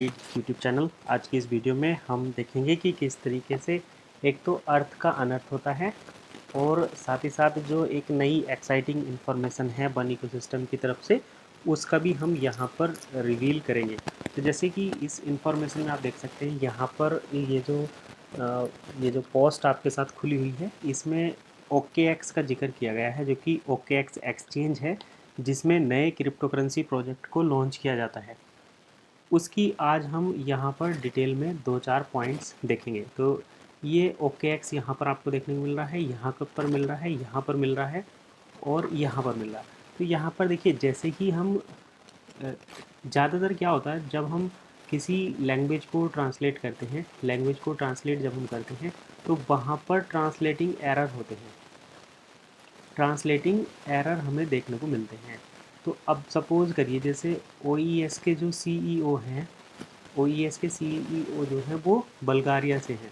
YouTube channel. आज की इस वीडियो में हम देखेंगे कि किस तरीके से एक तो अर्थ का अनर्थ होता है और साथ ही साथ जो एक नई एक्साइटिंग इन्फॉर्मेशन है वन इकोसिस्टम की तरफ से उसका भी हम यहाँ पर रिवील करेंगे। तो जैसे कि इस इन्फॉर्मेशन में आप देख सकते हैं यहाँ पर ये जो पोस्ट आपके साथ खुली हुई है इसमें OKX का जिक्र किया गया है, जो कि OKX एक्सचेंज है जिसमें नए क्रिप्टोकरेंसी प्रोजेक्ट को लॉन्च किया जाता है। उसकी आज हम यहाँ पर डिटेल में दो चार पॉइंट्स देखेंगे। तो ये OKX यहाँ पर आपको देखने को मिल रहा है, यहाँ पर मिल रहा है, यहाँ पर मिल रहा है और यहाँ पर मिल रहा है। तो यहाँ पर देखिए, जैसे कि हम ज़्यादातर क्या होता है जब हम किसी लैंग्वेज को ट्रांसलेट करते हैं, लैंग्वेज को ट्रांसलेट जब हम करते हैं तो वहाँ पर ट्रांसलेटिंग एरर होते हैं, ट्रांसलेटिंग एरर हमें देखने को मिलते हैं। तो अब सपोज़ करिए जैसे OES के जो CEO हैं, OES के CEO जो हैं वो बल्गारिया से हैं,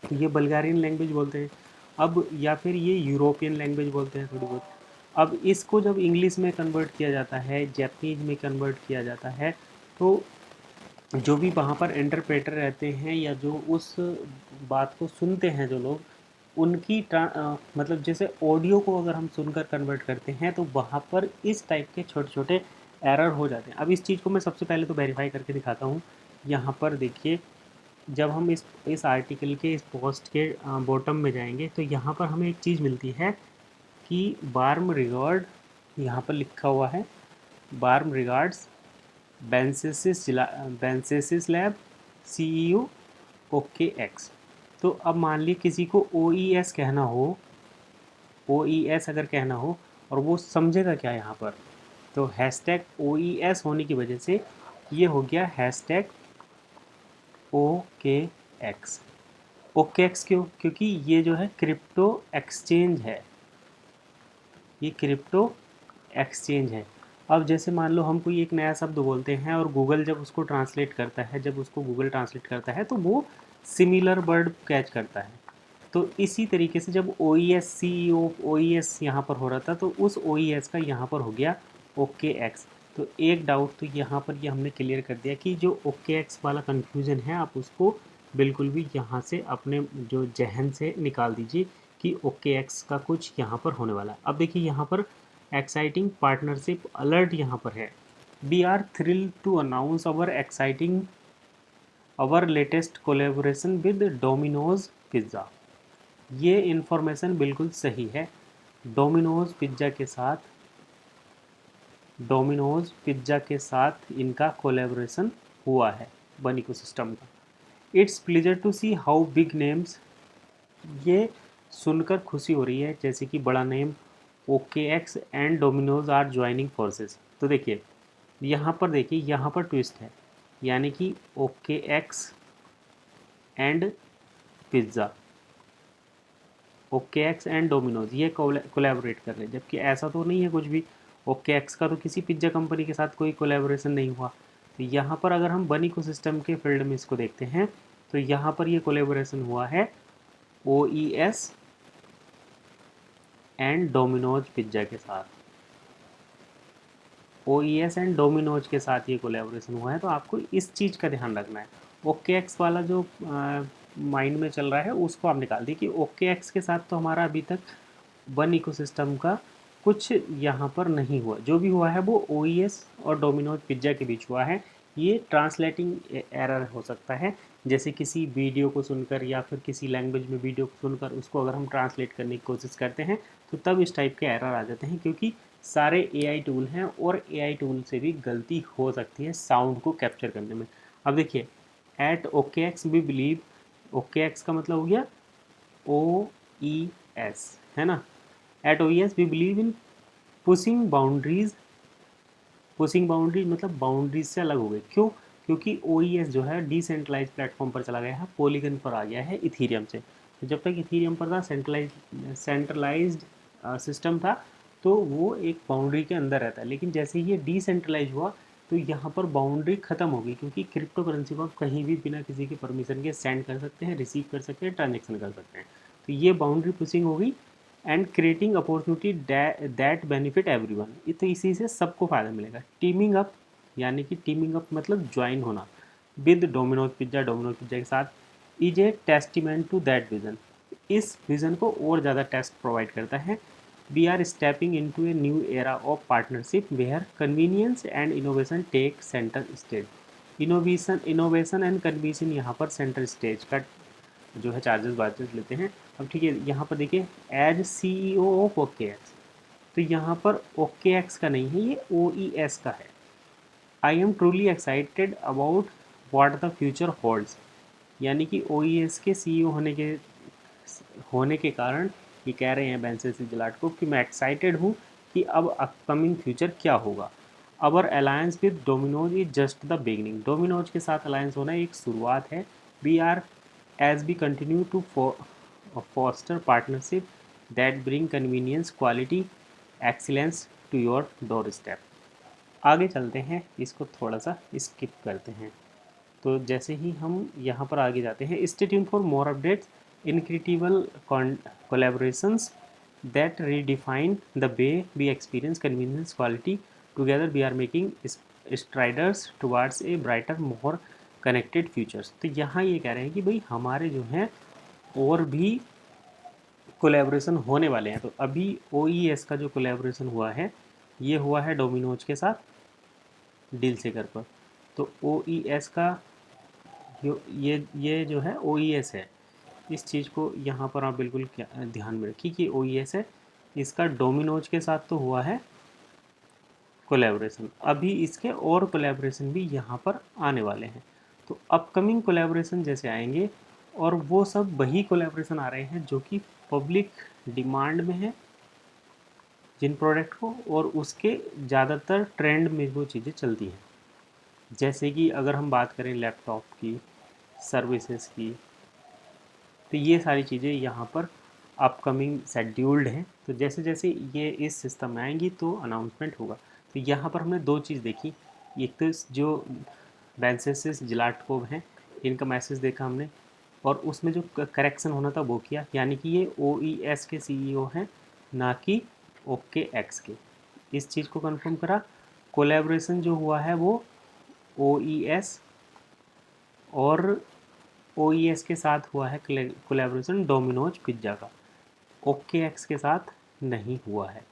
तो ये बल्गारियन लैंग्वेज बोलते हैं। अब या फिर ये यूरोपियन लैंग्वेज बोलते हैं थोड़ी बहुत। अब इसको जब इंग्लिश में कन्वर्ट किया जाता है, जैपनीज में कन्वर्ट किया जाता है, तो जो भी वहाँ पर इंटरप्रेटर रहते हैं या जो उस बात को सुनते हैं जो लोग, उनकी मतलब जैसे ऑडियो को अगर हम सुनकर कन्वर्ट करते हैं तो वहाँ पर इस टाइप के छोटे छोटे एरर हो जाते हैं। अब इस चीज़ को मैं सबसे पहले तो वेरीफाई करके दिखाता हूँ। यहाँ पर देखिए, जब हम इस आर्टिकल के इस पोस्ट के बॉटम में जाएंगे तो यहाँ पर हमें एक चीज़ मिलती है कि वार्म रिगार्ड, यहाँ पर लिखा हुआ है warm regards Bensesis lab CEO OKX। तो अब मान ली किसी को OES कहना हो, OES अगर कहना हो और वो समझेगा क्या यहाँ पर, तो हैशटैग OES होने की वजह से ये हो गया हैशटैग OKX। OKX क्यों? क्योंकि ये जो है क्रिप्टो एक्सचेंज है, ये क्रिप्टो एक्सचेंज है। अब जैसे मान लो हम कोई एक नया शब्द बोलते हैं और गूगल जब उसको ट्रांसलेट करता है, जब उसको गूगल ट्रांसलेट करता है तो वो सिमिलर वर्ड कैच करता है। तो इसी तरीके से जब OES CEO OES यहाँ पर हो रहा था तो उस OES का यहाँ पर हो गया OKX। तो एक डाउट तो यहाँ पर ये हमने क्लियर कर दिया कि जो OKX वाला कन्फ्यूज़न है आप उसको बिल्कुल भी यहाँ से अपने जो जहन से निकाल दीजिए कि OKX का कुछ यहाँ पर होने वाला है। अब देखिए यहाँ पर एक्साइटिंग पार्टनरशिप अलर्ट यहाँ पर है। We are thrilled to announce our latest collaboration with Domino's pizza. ये इन्फॉर्मेशन बिल्कुल सही है। डोमिनोज पिज़्ज़ा के साथ इनका कोलेबोरेशन हुआ है वन इकोसिस्टम का। It's pleasure to see how big names, ये सुनकर खुशी हो रही है जैसे कि बड़ा name OKX and Domino's are joining forces. तो देखिए यहाँ पर, देखिए यहाँ पर ट्विस्ट है, यानी कि OKX and pizza, OKX and Domino's ये कोलैबोरेट कर रहे हैं, जबकि ऐसा तो नहीं है कुछ भी। OKX का तो किसी पिज़्ज़ा कंपनी के साथ कोई कोलैबोरेशन नहीं हुआ। तो यहाँ पर अगर हम वन इकोसिस्टम के फील्ड में इसको देखते हैं तो यहाँ पर ये कोलैबोरेशन हुआ है OES एंड डोमिनोज पिज़्ज़ा के साथ। OES एंड डोमिनोज के साथ ये कोलैबोरेशन हुआ है, तो आपको इस चीज़ का ध्यान रखना है। OKX वाला जो माइंड में चल रहा है उसको आप निकाल दिए कि OKX के साथ तो हमारा अभी तक वन इकोसिस्टम का कुछ यहाँ पर नहीं हुआ। जो भी हुआ है वो OES और डोमिनोज पिज़्ज़ा के बीच हुआ है। ये ट्रांसलेटिंग एरर हो सकता है, जैसे किसी वीडियो को सुनकर या फिर किसी लैंग्वेज में वीडियो को सुनकर उसको अगर हम ट्रांसलेट करने की कोशिश करते हैं तो तब इस टाइप के एरर आ जाते हैं, क्योंकि सारे AI टूल हैं और AI टूल से भी गलती हो सकती है साउंड को कैप्चर करने में। अब देखिए, at OKX we believe, OKX का मतलब हो गया OES, है ना। At OES we believe in pushing boundaries, pushing boundaries मतलब बाउंड्रीज से अलग हो गए। क्यों? क्योंकि OES जो है डिसेंट्रलाइज प्लेटफॉर्म पर चला गया है, पॉलीगन पर आ गया है इथीरियम से। तो जब तक इथीरियम पर था, सेंट्रलाइज्ड सिस्टम था, तो वो एक बाउंड्री के अंदर रहता है। लेकिन जैसे ही ये डिसेंट्रलाइज हुआ तो यहाँ पर बाउंड्री ख़त्म हो गई, क्योंकि क्रिप्टो करेंसी को आप कहीं भी बिना किसी के परमिशन के सेंड कर सकते हैं, रिसीव कर सकते हैं, ट्रांजेक्शन कर सकते हैं। तो ये बाउंड्री पुशिंग हो गई and creating opportunity that benefit everyone. तो इसी से सबको फ़ायदा मिलेगा। टीमिंग अप, यानी कि टीमिंग अप मतलब ज्वाइन होना। विद डोमिनोज पिज्ज़ा के साथ is a testament to that vision. इस विजन को और ज़्यादा टेस्ट प्रोवाइड करता है। We are stepping into a new era of partnership where convenience and innovation take centre stage. Innovation and convenience यहाँ पर सेंटर स्टेज का जो है चार्जेस वार्जेस लेते हैं। अब ठीक है, यहाँ पर देखिए एज CEO ऑफ OKX, तो यहाँ पर OKX का नहीं है, ये OES का है। I am truly excited about what the future holds, यानी कि OES के CEO होने के कारण ये कह रहे हैं बेंसेस जिलाटको कि मैं एक्साइटेड हूँ कि अब अपकमिंग फ्यूचर क्या होगा। Our alliance with Domino's is just the beginning. Domino's के साथ अलायंस होना एक शुरुआत है। We are as we continue to foster partnership that bring convenience, quality, excellence to your doorstep। आगे चलते हैं, इसको थोड़ा सा स्किप करते हैं। तो जैसे ही हम यहाँ पर आगे जाते हैं, stay tuned for more updates, incredible collaborations that redefine the way we experience convenience, quality, together we are making strides towards a brighter, more connected futures. तो यहाँ ये कह रहे हैं कि भाई हमारे जो हैं और भी कोलैबोरेशन होने वाले हैं। तो अभी OES का जो कोलैबोरेशन हुआ है ये हुआ है डोमिनोज के साथ डील सेकर पर। तो OES का ये जो है OES है, इस चीज़ को यहाँ पर आप बिल्कुल ध्यान में रखिए कि OES है। इसका डोमिनोज के साथ तो हुआ है कोलैबोरेशन, अभी इसके और कोलैबोरेशन भी यहाँ पर आने वाले हैं। तो अपकमिंग कोलैबोरेशन जैसे आएंगे, और वो सब वही कोलैबोरेशन आ रहे हैं जो कि पब्लिक डिमांड में है जिन प्रोडक्ट को, और उसके ज़्यादातर ट्रेंड में वो चीज़ें चलती हैं। जैसे कि अगर हम बात करें लैपटॉप की, सर्विसेज की, तो ये सारी चीज़ें यहाँ पर अपकमिंग शेड्यूल्ड हैं। तो जैसे जैसे ये इस सिस्टम में आएंगी तो अनाउंसमेंट होगा। तो यहाँ पर हमने दो चीज़ देखी, एक तो जो बेंसेसिस जिलाटकोव हैं इनका मैसेज देखा हमने, और उसमें जो करेक्शन होना था वो किया, यानी कि ये OES के CEO हैं, ना कि OKX के। इस चीज़ को कंफर्म करा। कोलैबोरेशन जो हुआ है वो OES और OES के साथ हुआ है कोलैबोरेशन डोमिनोज पिज्ज़ा का, OKX के साथ नहीं हुआ है।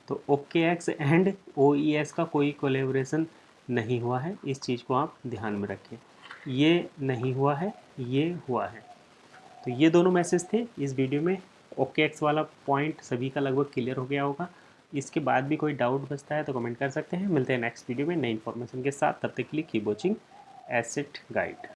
तो OKX एंड OES का कोई कोलैबोरेशन नहीं हुआ है, इस चीज़ को आप ध्यान में रखें। ये नहीं हुआ है, ये हुआ है। तो ये दोनों मैसेज थे इस वीडियो में। OKX वाला पॉइंट सभी का लगभग क्लियर हो गया होगा। इसके बाद भी कोई डाउट बचता है तो कमेंट कर सकते हैं। मिलते हैं नेक्स्ट वीडियो में नई इन्फॉर्मेशन के साथ, तब तक के लिए कीप वॉचिंग एसेट गाइड।